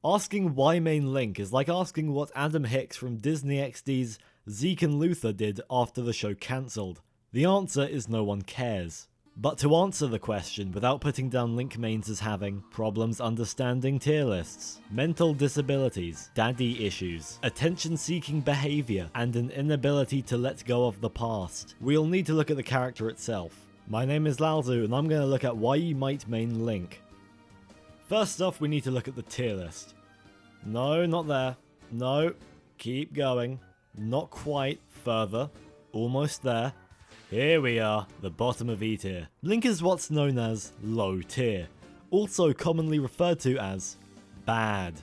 Asking why main Link is like asking what Adam Hicks from Disney XD's Zeke and Luther did after the show cancelled. The answer is no one cares. But to answer the question without putting down Link mains as having problems understanding tier lists, mental disabilities, daddy issues, attention-seeking behaviour, and an inability to let go of the past, we'll need to look at the character itself. My name is Lalzu, and I'm going to look at why you might main Link. First off, we need to look at the tier list. No, not there. No, keep going. Not quite. Further. Almost there. Here we are, the bottom of E tier. Link is what's known as low tier, also commonly referred to as bad.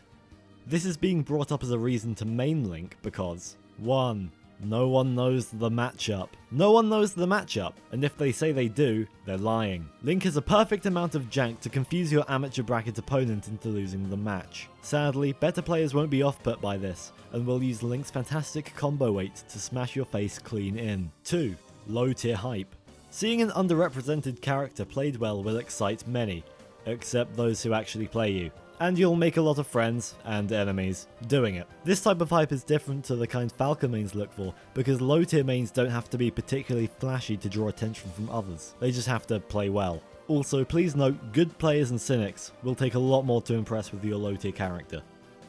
This is being brought up as a reason to main Link because 1. No one knows the matchup. No one knows the matchup, and if they say they do, they're lying. Link has a perfect amount of jank to confuse your amateur bracket opponent into losing the match. Sadly, better players won't be off-put by this, and will use Link's fantastic combo weight to smash your face clean in. 2. Low tier hype. Seeing an underrepresented character played well will excite many, except those who actually play you. And you'll make a lot of friends, and enemies, doing it. This type of hype is different to the kind Falcon mains look for, because low tier mains don't have to be particularly flashy to draw attention from others. They just have to play well. Also, please note, good players and cynics will take a lot more to impress with your low tier character.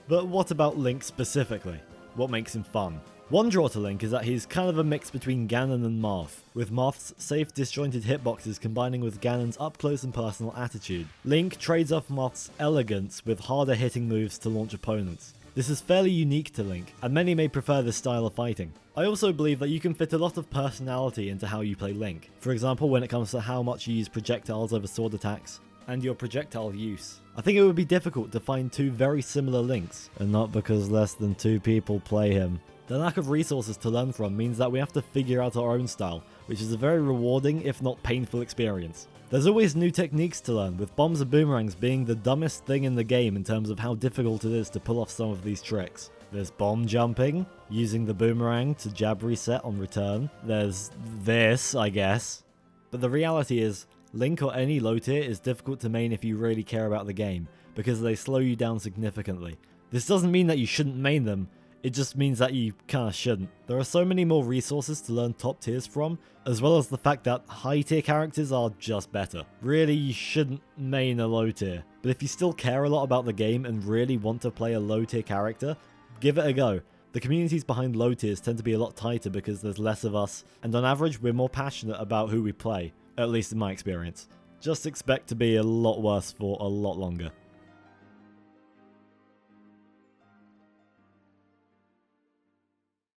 But what about Link specifically? What makes him fun? One draw to Link is that he's kind of a mix between Ganon and Marth, with Marth's safe disjointed hitboxes combining with Ganon's up close and personal attitude. Link trades off Marth's elegance with harder hitting moves to launch opponents. This is fairly unique to Link, and many may prefer this style of fighting. I also believe that you can fit a lot of personality into how you play Link. For example, when it comes to how much you use projectiles over sword attacks, and your projectile use. I think it would be difficult to find two very similar Links, and not because less than 2 people play him. The lack of resources to learn from means that we have to figure out our own style, which is a very rewarding if not painful experience. There's always new techniques to learn, with bombs and boomerangs being the dumbest thing in the game in terms of how difficult it is to pull off some of these tricks. There's bomb jumping, using the boomerang to jab reset on return. There's this, I guess. But the reality is, Link or any low tier is difficult to main if you really care about the game, because they slow you down significantly. This doesn't mean that you shouldn't main them, it just means that you kinda shouldn't. There are so many more resources to learn top tiers from, as well as the fact that high tier characters are just better. Really, you shouldn't main a low tier, but if you still care a lot about the game and really want to play a low tier character, give it a go. The communities behind low tiers tend to be a lot tighter because there's less of us, and on average we're more passionate about who we play, at least in my experience. Just expect to be a lot worse for a lot longer.